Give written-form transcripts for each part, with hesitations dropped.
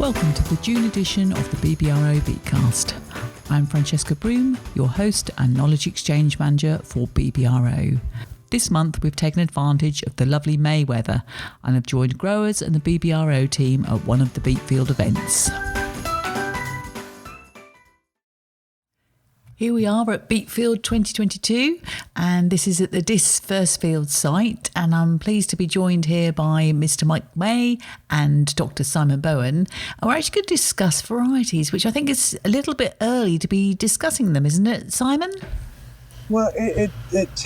Welcome to the June edition of the BBRO BeetCast. I'm Francesca Broom, your host and Knowledge Exchange Manager for BBRO. This month we've taken advantage of the lovely May weather and have joined growers and the BBRO team at one of the beet field events. Here we are at Beet Field 2022, and this is at the Dis First Field site, and I'm pleased to be joined here by Mr. Mike May and Dr Simon Bowen. And we're actually going to discuss varieties, which I think is a little bit early to be discussing them, isn't it, Simon? Well, it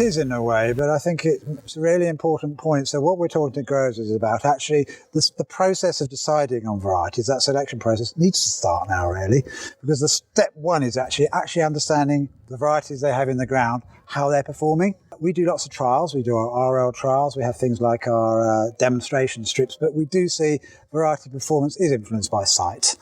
is in a way, but I think it's a really important point. So what we're talking to growers is about actually the process of deciding on varieties, that selection process needs to start now really, because the step one is actually understanding the varieties they have in the ground, how they're performing. We do lots of trials. We do our RL trials. We have things like our demonstration strips, but we do see variety performance is influenced by site,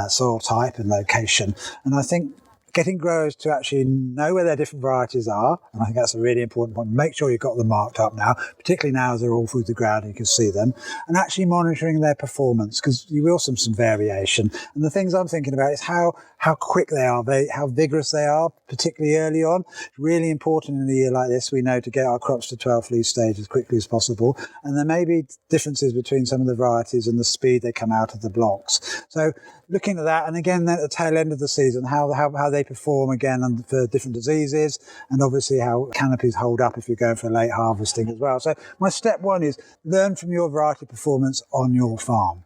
soil type and location. And I think getting growers to actually know where their different varieties are, and I think that's a really important point. Make sure you've got them marked up now, particularly now as they're all through the ground and you can see them, and actually monitoring their performance, because you will see some variation. And the things I'm thinking about is how quick they are, how vigorous they are, particularly early on. It's really important in a year like this, we know, to get our crops to 12 leaf stage as quickly as possible. And there may be differences between some of the varieties and the speed they come out of the blocks. So looking at that, and again at the tail end of the season, how they perform again for different diseases, and obviously how canopies hold up if you're going for late harvesting as well. So my step one is learn from your variety performance on your farm.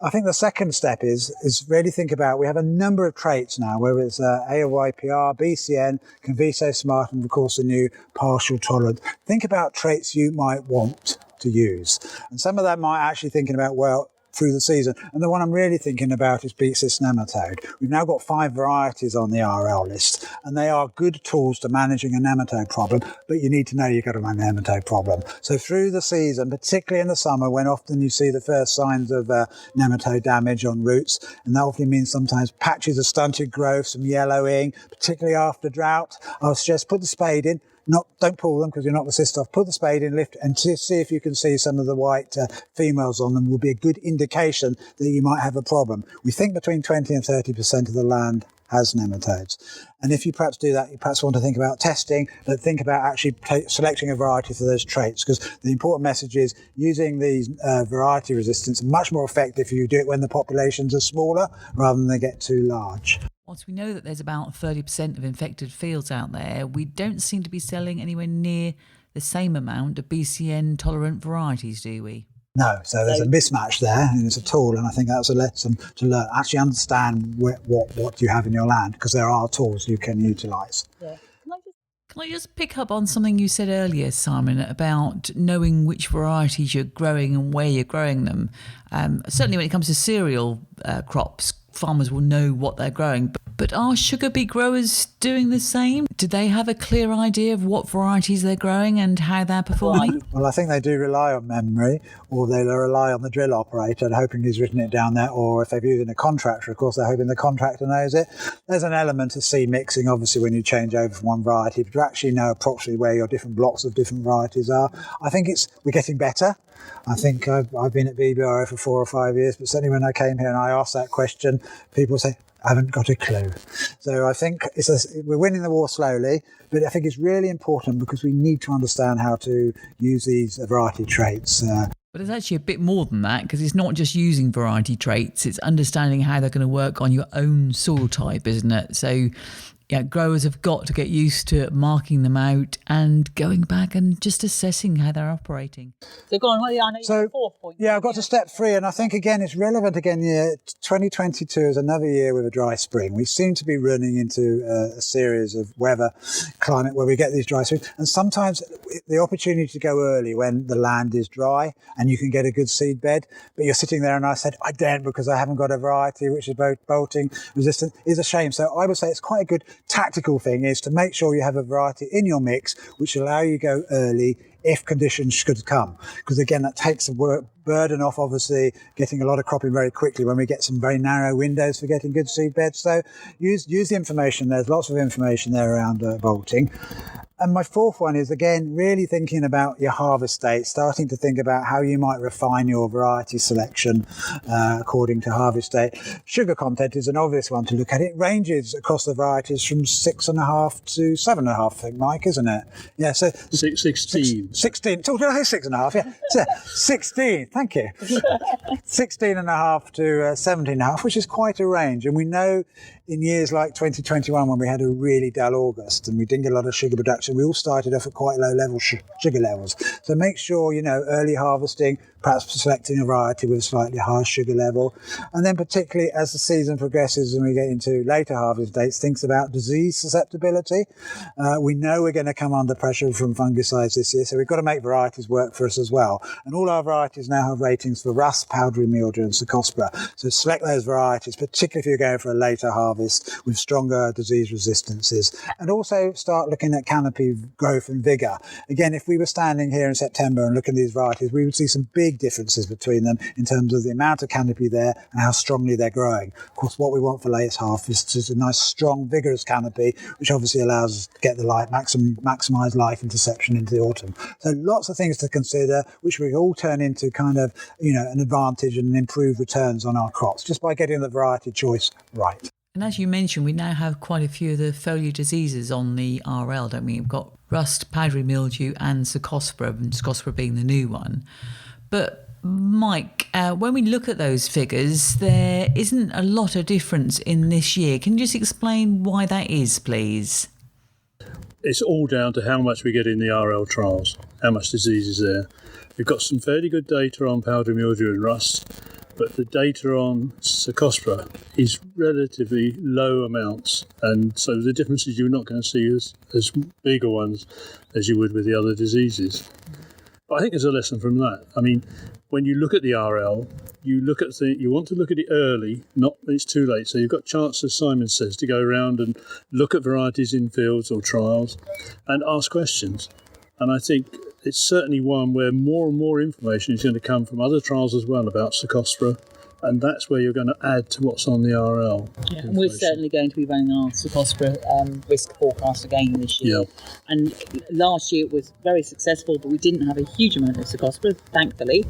I think the second step is really think about, we have a number of traits now, whether it's AYPR, BCN, Conviso Smart, and of course the new partial tolerant. Think about traits you might want to use. And some of that might actually thinking about, well, through the season. And the one I'm really thinking about is Beet cyst nematode. We've now got 5 varieties on the RL list, and they are good tools to managing a nematode problem, but you need to know you've got a nematode problem. So through the season, particularly in the summer, when often you see the first signs of nematode damage on roots, and that often means sometimes patches of stunted growth, some yellowing, particularly after drought, I would suggest put the spade in. Don't pull them because you're not the cyst off. Put the spade in, lift, and see if you can see some of the white females on them will be a good indication that you might have a problem. We think between 20 and 30% of the land has nematodes. And if you perhaps do that, you perhaps want to think about testing, but think about actually selecting a variety for those traits, because the important message is using these variety resistance is much more effective if you do it when the populations are smaller rather than they get too large. Whilst we know that there's about 30% of infected fields out there, we don't seem to be selling anywhere near the same amount of BCN tolerant varieties, do we? No, so there's a mismatch there, and it's a tool, and I think that's a lesson to learn. Actually understand what you have in your land, because there are tools you can utilise. Yeah. Can I just pick up on something you said earlier, Simon, about knowing which varieties you're growing and where you're growing them? Certainly when it comes to cereal crops, farmers will know what they're growing. But are sugar beet growers doing the same? Do they have a clear idea of what varieties they're growing and how they're performing? Well, I think they do rely on memory, or they rely on the drill operator and hoping he's written it down there, or if they're using a contractor, of course, they're hoping the contractor knows it. There's an element of seed mixing, obviously, when you change over from one variety, but to actually know approximately where your different blocks of different varieties are. I think we're getting better. I think I've been at BBRO for 4 or 5 years, but certainly when I came here and I asked that question, people say, I haven't got a clue. So I think we're winning the war slowly, but I think it's really important because we need to understand how to use these variety traits. But it's actually a bit more than that, because it's not just using variety traits, it's understanding how they're going to work on your own soil type, isn't it? So yeah, growers have got to get used to marking them out and going back and just assessing how they're operating. So go on, I know you're 4th point. Yeah, I've got to step 3, and I think again it's relevant again. 2022 is another year with a dry spring. We seem to be running into a series of climate where we get these dry springs, and sometimes the opportunity to go early when the land is dry and you can get a good seed bed, but you're sitting there and I said I daren't because I haven't got a variety which is bolting resistant, is a shame. So I would say it's quite a good tactical thing is to make sure you have a variety in your mix which allow you to go early if conditions should come, because again that takes the burden off, obviously, getting a lot of cropping very quickly when we get some very narrow windows for getting good seed beds. So use the information. There's lots of information there around bolting. And my fourth one is, again, really thinking about your harvest date, starting to think about how you might refine your variety selection according to harvest date. Sugar content is an obvious one to look at. It ranges across the varieties from 6.5 to 7.5, I think, Mike, isn't it? Yeah, so 16. 16. Did I say 6.5? Yeah, so 16. Thank you. 16.5 to 17.5, which is quite a range. And we know in years like 2021, when we had a really dull August and we didn't get a lot of sugar production, we all started off at quite low level sugar levels. So make sure, early harvesting, perhaps selecting a variety with a slightly higher sugar level. And then particularly as the season progresses and we get into later harvest dates, thinks about disease susceptibility. We know we're going to come under pressure from fungicides this year, so we've got to make varieties work for us as well. And all our varieties now have ratings for rust, powdery mildew and Cercospora. So select those varieties, particularly if you're going for a later harvest with stronger disease resistances. And also start looking at canopy growth and vigour. Again, if we were standing here in September and looking at these varieties, we would see some big differences between them in terms of the amount of canopy there and how strongly they're growing. Of course, what we want for late harvest is a nice, strong, vigorous canopy, which obviously allows us to get the light, maximise life interception into the autumn. So lots of things to consider, which we all turn into kind of, an advantage and improved returns on our crops, just by getting the variety choice right. And as you mentioned, we now have quite a few of the foliar diseases on the RL, don't we? We've got rust, powdery mildew and Cercospora, and Cercospora being the new one. But Mike, when we look at those figures, there isn't a lot of difference in this year. Can you just explain why that is, please? It's all down to how much we get in the RL trials, how much disease is there. We've got some fairly good data on powdery mildew and rust, but the data on Cercospora is relatively low amounts, and so the differences you're not going to see as bigger ones as you would with the other diseases. But I think there's a lesson from that. I mean, when you look at the RL, you want to look at it early, not when it's too late. So you've got chance, as Simon says, to go around and look at varieties in fields or trials and ask questions. And I think it's certainly one where more and more information is going to come from other trials as well about Cercospora, and that's where you're going to add to what's on the RL. Yeah, and we're certainly going to be running our Cercospora risk forecast again this year. Yeah. And last year it was very successful, but we didn't have a huge amount of Cercospora, thankfully.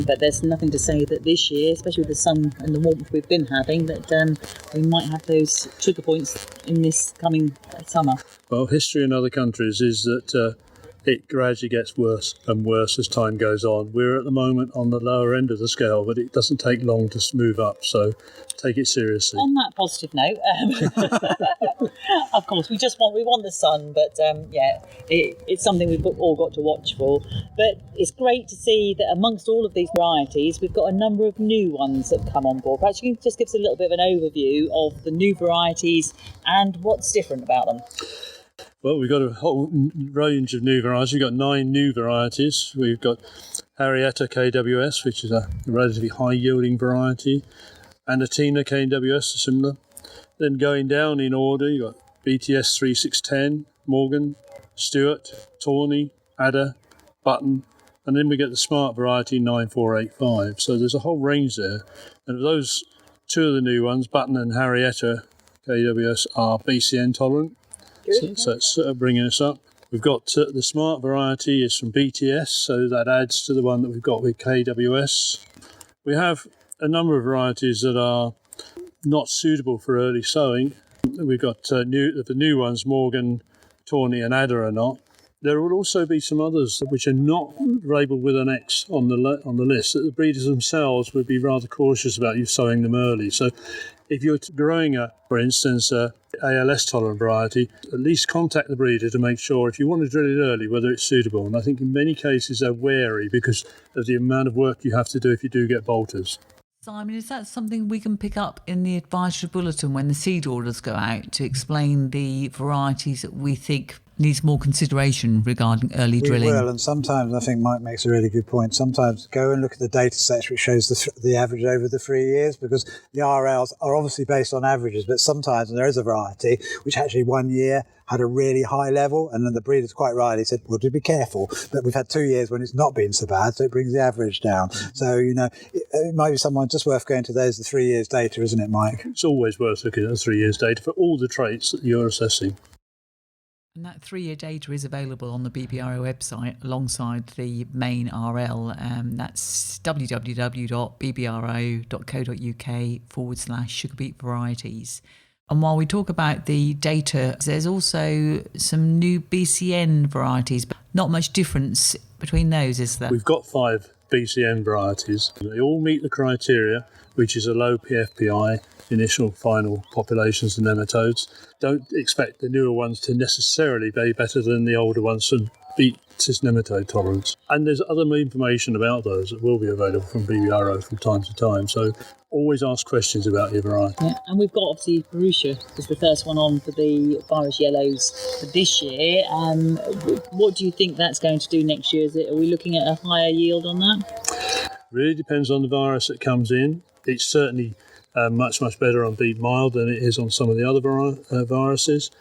But there's nothing to say that this year, especially with the sun and the warmth we've been having, that we might have those trigger points in this coming summer. Well, history in other countries is that it gradually gets worse and worse as time goes on. We're at the moment on the lower end of the scale, but it doesn't take long to move up, so take it seriously. On that positive note, of course, we want the sun, but it's something we've all got to watch for. But it's great to see that amongst all of these varieties, we've got a number of new ones that have come on board. Perhaps you can just give us a little bit of an overview of the new varieties and what's different about them. Well, we've got a whole range of new varieties. We've got 9 new varieties. We've got Harrietta KWS, which is a relatively high-yielding variety, and Athena KWS, similar. Then going down in order, you've got BTS 3610, Morgan, Stewart, Tawny, Adder, Button, and then we get the smart variety 9485. So there's a whole range there. And of those 2 of the new ones, Button and Harrietta KWS, are BCN tolerant. So it's bringing us up. We've got the smart variety is from BTS, so that adds to the one that we've got with KWS. We have a number of varieties that are not suitable for early sowing. We've got the new ones, Morgan, Tawny and Adder are not. There will also be some others which are not labelled with an X on the list, that the breeders themselves would be rather cautious about you sowing them early. So if you're growing for instance, a ALS-tolerant variety, at least contact the breeder to make sure, if you want to drill it early, whether it's suitable. And I think in many cases they're wary because of the amount of work you have to do if you do get bolters. Simon, is that something we can pick up in the advisory bulletin when the seed orders go out to explain the varieties that we think needs more consideration regarding early We drilling. will, and sometimes I think Mike makes a really good point. Sometimes go and look at the data sets which shows the average over the 3 years, because the RLs are obviously based on averages, but sometimes there is a variety which actually 1 year had a really high level, and then the breeder's quite rightly said, well, do be careful. But we've had 2 years when it's not been so bad, so it brings the average down. So, it might be someone just worth going to the 3 years data, isn't it, Mike? It's always worth looking at the 3 years data for all the traits that you're assessing. And that 3-year data is available on the BBRO website alongside the main RL. That's www.bbro.co.uk/sugar beet varieties. And while we talk about the data, there's also some new BCN varieties, but not much difference between those, is there? We've got 5 BCN varieties. They all meet the criteria, which is a low PFPI, initial final populations of nematodes. Don't expect the newer ones to necessarily be better than the older ones to beat this nematode tolerance. And there's other information about those that will be available from BBRO from time to time. So always ask questions about your variety. Yeah, and we've got obviously Borussia is the first one on for the virus yellows for this year. What do you think that's going to do next year? Are we looking at a higher yield on that? Really depends on the virus that comes in. It's certainly much better on Beet mild than it is on some of the other viruses.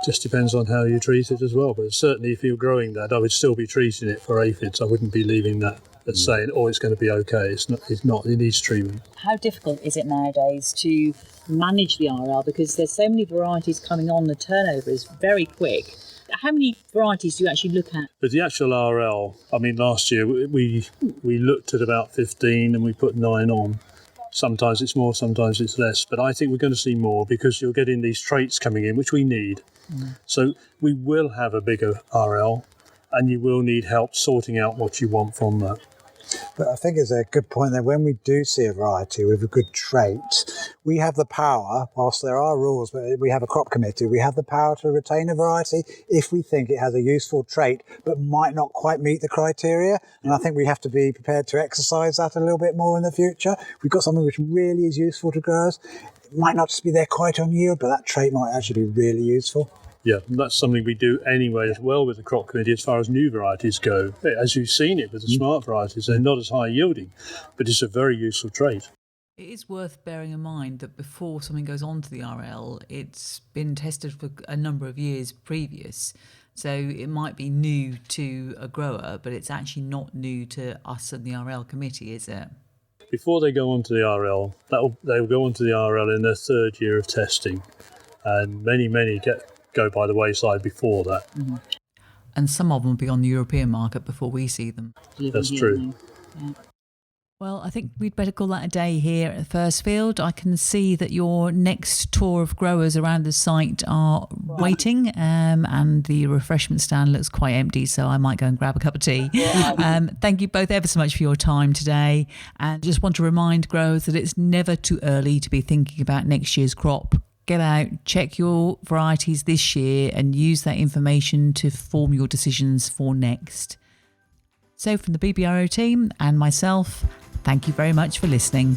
Just depends on how you treat it as well. But certainly if you're growing that, I would still be treating it for aphids. I wouldn't be leaving that as saying, it's going to be okay. It's not. It needs treatment. How difficult is it nowadays to manage the RL, because there's so many varieties coming on, the turnover is very quick. How many varieties do you actually look at? But the actual RL, last year we looked at about 15 and we put 9 on. Sometimes it's more, sometimes it's less. But I think we're going to see more because you're getting these traits coming in, which we need. So we will have a bigger RL, and you will need help sorting out what you want from that. But I think it's a good point that when we do see a variety with a good trait, we have the power, whilst there are rules, but we have a crop committee, we have the power to retain a variety if we think it has a useful trait but might not quite meet the criteria. And I think we have to be prepared to exercise that a little bit more in the future. We've got something which really is useful to growers. It might not just be there quite on yield, but that trait might actually be really useful. Yeah, and that's something we do anyway as well with the crop committee as far as new varieties go. As you've seen it with the smart varieties, they're not as high yielding, but it's a very useful trait. It is worth bearing in mind that before something goes on to the RL, it's been tested for a number of years previous. So it might be new to a grower, but it's actually not new to us and the RL committee, is it? Before they go on to the RL, they will go on to the RL in their 3rd year of testing. And many go by the wayside before that. And some of them will be on the European market before we see them. That's true. Yeah. Well, I think we'd better call that a day here at First Field. I can see that your next tour of growers around the site are waiting, and the refreshment stand looks quite empty, so I might go and grab a cup of tea. Thank you both ever so much for your time today, and just want to remind growers that it's never too early to be thinking about next year's crop. Get out, check your varieties this year and use that information to form your decisions for next. So from the BBRO team and myself, thank you very much for listening.